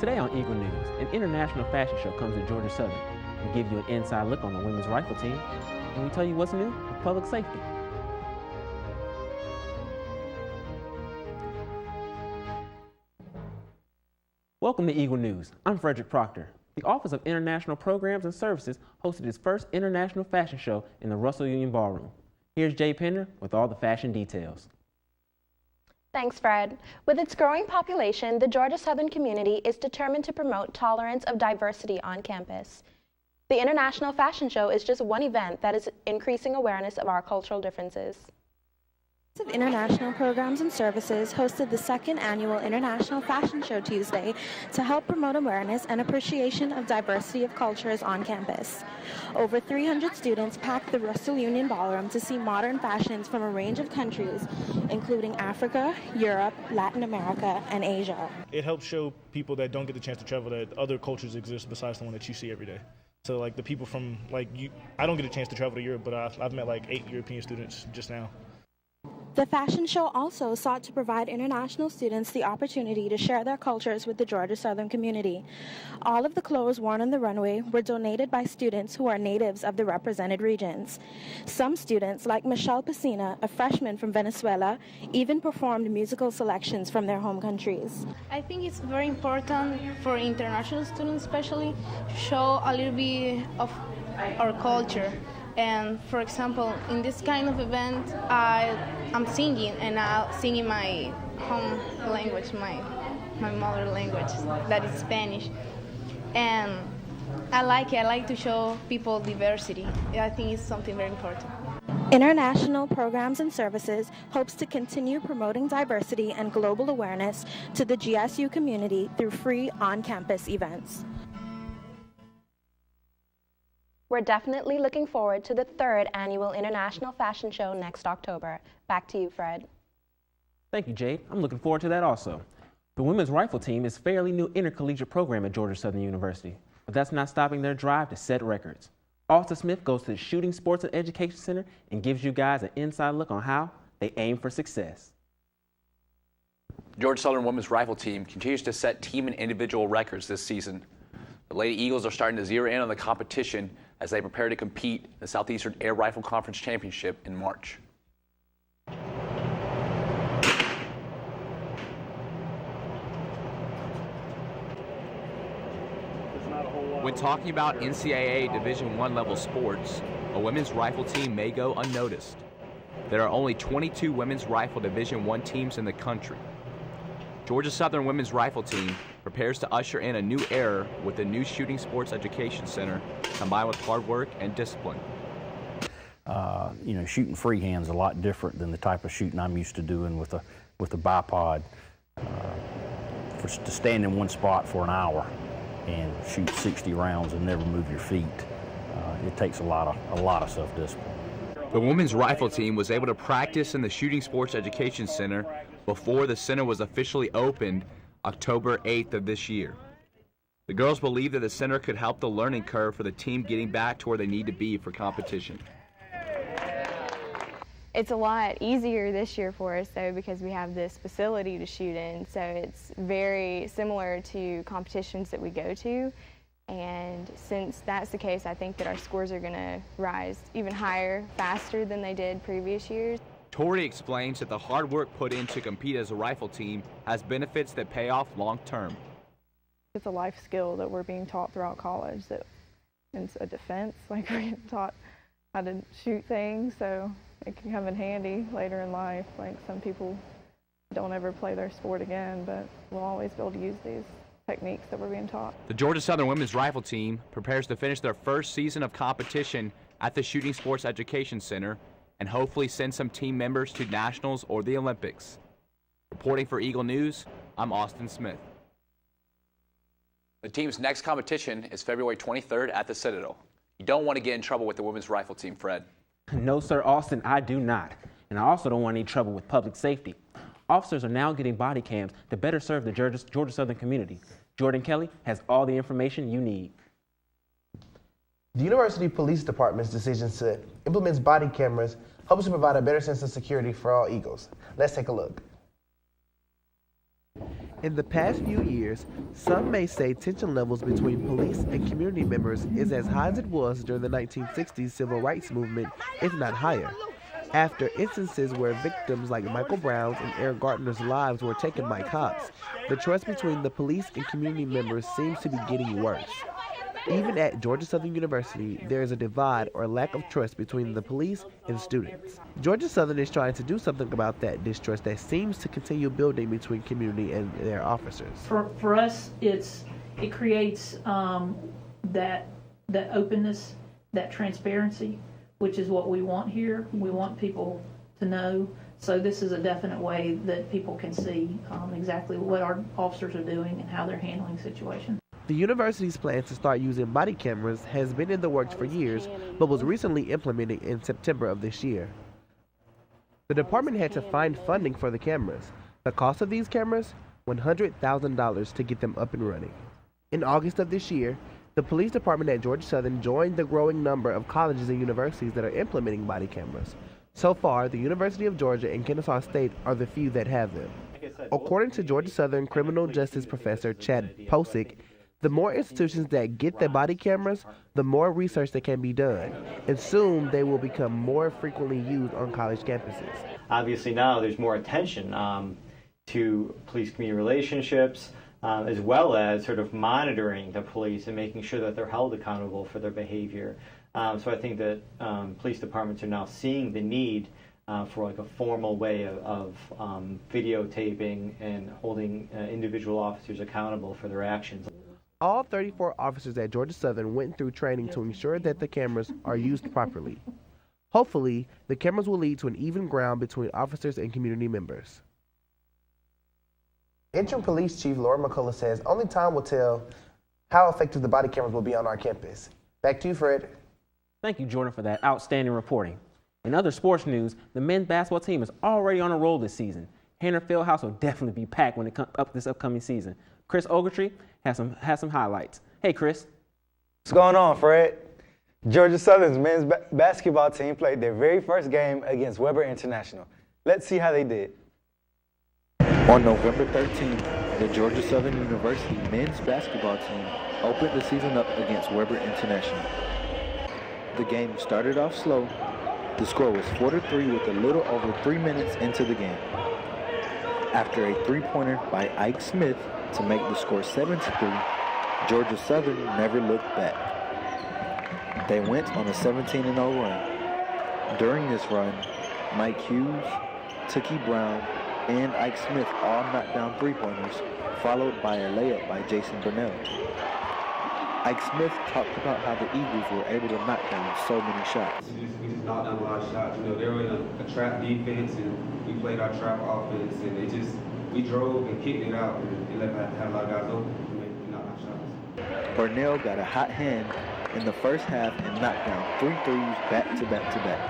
Today on Eagle News, an international fashion show comes to Georgia Southern. We give you an inside look on the women's rifle team, and we tell you what's new with public safety. Welcome to Eagle News. I'm Frederick Proctor. The Office of International Programs and Services hosted its first international fashion show in the Russell Union Ballroom. Here's Jay Pender with all the fashion details. Thanks, Fred. With its growing population, the Georgia Southern community is determined to promote tolerance of diversity on campus. The International Fashion Show is just one event that is increasing awareness of our cultural differences. Of International Programs and Services hosted the second annual International Fashion Show Tuesday to help promote awareness and appreciation of diversity of cultures on campus. Over 300 students packed the Russell Union Ballroom to see modern fashions from a range of countries, including Africa, Europe, Latin America, and Asia. It helps show people that don't get the chance to travel that other cultures exist besides the one that you see every day. So like the people from, I don't get a chance to travel to Europe, but I've met like 8 European students just now. The fashion show also sought to provide international students the opportunity to share their cultures with the Georgia Southern community. All of the clothes worn on the runway were donated by students who are natives of the represented regions. Some students, like Michelle Pacina, a freshman from Venezuela, even performed musical selections from their home countries. I think it's very important for international students especially to show a little bit of our culture. And for example, in this kind of event, I'm singing, and I'll sing in my home language, my mother language, that is Spanish. And I like it. I like to show people diversity. I think it's something very important. International Programs and Services hopes to continue promoting diversity and global awareness to the GSU community through free on-campus events. We're definitely looking forward to the 3rd annual International Fashion Show next October. Back to you, Fred. Thank you, Jade. I'm looking forward to that also. The women's rifle team is a fairly new intercollegiate program at Georgia Southern University, but that's not stopping their drive to set records. Austin Smith goes to the Shooting Sports and Education Center and gives you guys an inside look on how they aim for success. Georgia Southern women's rifle team continues to set team and individual records this season. The Lady Eagles are starting to zero in on the competition as they prepare to compete in the Southeastern Air Rifle Conference Championship in March. When talking about NCAA Division I level sports, a women's rifle team may go unnoticed. There are only 22 women's rifle Division I teams in the country. Georgia Southern women's rifle team prepares to usher in a new era with the new Shooting Sports Education Center, combined with hard work and discipline. Shooting freehand's a lot different than the type of shooting I'm used to doing with a bipod. To stand in one spot for an hour and shoot 60 rounds and never move your feet, it takes a lot of self-discipline. The women's rifle team was able to practice in the Shooting Sports Education Center before the center was officially opened October 8th of this year. The girls believe that the center could help the learning curve for the team getting back to where they need to be for competition. It's a lot easier this year for us, though, because we have this facility to shoot in, so it's very similar to competitions that we go to. And since that's the case, I think that our scores are going to rise even higher, faster than they did previous years. Tori explains that the hard work put in to compete as a rifle team has benefits that pay off long term. It's a life skill that we're being taught throughout college, that it's a defense, like we're getting taught how to shoot things, so it can come in handy later in life. Like some people don't ever play their sport again, but we'll always be able to use these techniques that we're being taught. The Georgia Southern women's rifle team prepares to finish their first season of competition at the Shooting Sports Education Center and hopefully send some team members to nationals or the Olympics. Reporting for Eagle News, I'm Austin Smith. The team's next competition is February 23rd at the Citadel. You don't want to get in trouble with the women's rifle team, Fred. No, sir, Austin, I do not. And I also don't want any trouble with public safety. Officers are now getting body cams to better serve the Georgia Southern community. Jordan Kelly has all the information you need. The University Police Department's decision to implement body cameras hopes to provide a better sense of security for all Eagles. Let's take a look. In the past few years, some may say tension levels between police and community members is as high as it was during the 1960s civil rights movement, if not higher. After instances where victims like Michael Brown's and Eric Garner's lives were taken by cops, the trust between the police and community members seems to be getting worse. Even at Georgia Southern University, there is a divide or lack of trust between the police and students. Georgia Southern is trying to do something about that distrust that seems to continue building between community and their officers. For us, it creates that openness, that transparency, which is what we want here. We want people to know. So this is a definite way that people can see exactly what our officers are doing and how they're handling situations. The university's plan to start using body cameras has been in the works for years, but was recently implemented in September of this year. The department had to find funding for the cameras. The cost of these cameras? $100,000 to get them up and running. In August of this year, the police department at Georgia Southern joined the growing number of colleges and universities that are implementing body cameras. So far, the University of Georgia and Kennesaw State are the few that have them. According to Georgia Southern criminal justice professor Chad Posick, the more institutions that get the body cameras, the more research that can be done, and soon they will become more frequently used on college campuses. Obviously now there's more attention to police-community relationships, as well as sort of monitoring the police and making sure that they're held accountable for their behavior. So I think that police departments are now seeing the need for like a formal way of videotaping and holding individual officers accountable for their actions. All 34 officers at Georgia Southern went through training to ensure that the cameras are used properly. Hopefully, the cameras will lead to an even ground between officers and community members. Interim Police Chief Laura McCullough says only time will tell how effective the body cameras will be on our campus. Back to you, Fred. Thank you, Jordan, for that outstanding reporting. In other sports news, the men's basketball team is already on a roll this season. Hanner Fieldhouse will definitely be packed when it comes up this upcoming season. Chris Ogletree has some highlights. Hey, Chris. What's going on, Fred? Georgia Southern's men's basketball team played their very first game against Weber International. Let's see how they did. On November 13th, the Georgia Southern University men's basketball team opened the season up against Weber International. The game started off slow. The score was 4-3 with a little over 3 minutes into the game. After a three-pointer by Ike Smith to make the score 7-3, Georgia Southern never looked back. They went on a 17-0 run. During this run, Mike Hughes, Tookie Brown, and Ike Smith all knocked down three-pointers, followed by a layup by Jason Burnell. Ike Smith talked about how the Eagles were able to knock down so many shots. We just knocked down a lot of shots. You know, they were in a trap defense, and we played our trap offense, and we drove and kicked it out, and they let have a lot of guys open and we knocked down shots. Burnell got a hot hand in the first half and knocked down 3 threes back-to-back.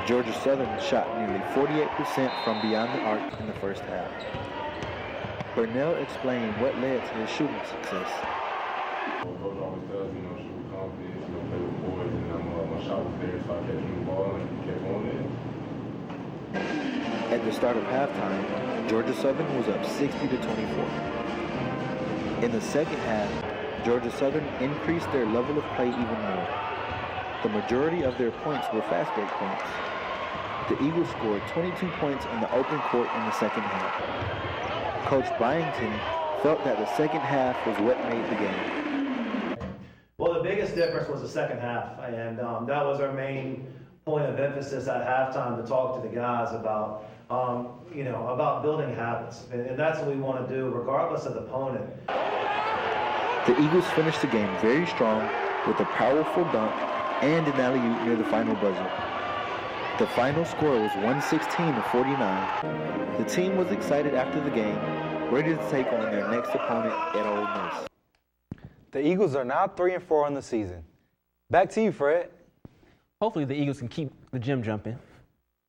Georgia Southern shot nearly 48% from beyond the arc in the first half. Burnell explained what led to his shooting success. Coach always tells me, shoot with confidence, play with boys, and my shot was there, so I kept shooting the ball and kept on it. At the start of halftime, Georgia Southern was up 60-24. In the second half, Georgia Southern increased their level of play even more. The majority of their points were fast break points. The Eagles scored 22 points in the open court in the second half. Coach Byington felt that the second half was what made the game. Well, the biggest difference was the second half, and that was our main point of emphasis at halftime, to talk to the guys about, about building habits, and that's what we want to do regardless of the opponent. The Eagles finished the game very strong with a powerful dunk and an alley-oop near the final buzzer. The final score was 116-49. The team was excited after the game, ready to take on their next opponent at Ole Miss. The Eagles are now 3-4 on the season. Back to you, Fred. Hopefully the Eagles can keep the gym jumping.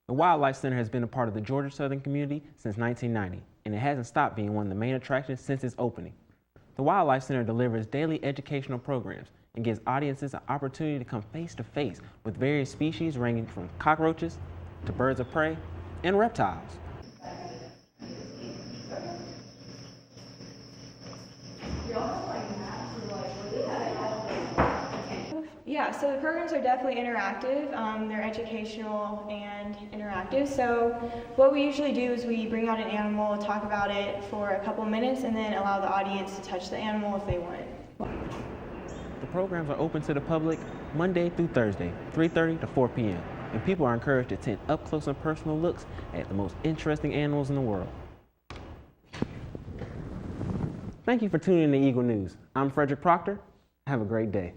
The Wildlife Center has been a part of the Georgia Southern community since 1990, and it hasn't stopped being one of the main attractions since its opening. The Wildlife Center delivers daily educational programs and gives audiences an opportunity to come face-to-face with various species ranging from cockroaches to birds of prey and reptiles. Yeah, so the programs are definitely interactive. They're educational and interactive. So what we usually do is we bring out an animal, talk about it for a couple minutes, and then allow the audience to touch the animal if they want. The programs are open to the public Monday through Thursday, 3:30 to 4 p.m., and people are encouraged to attend up-close and personal looks at the most interesting animals in the world. Thank you for tuning in to Eagle News. I'm Frederick Proctor. Have a great day.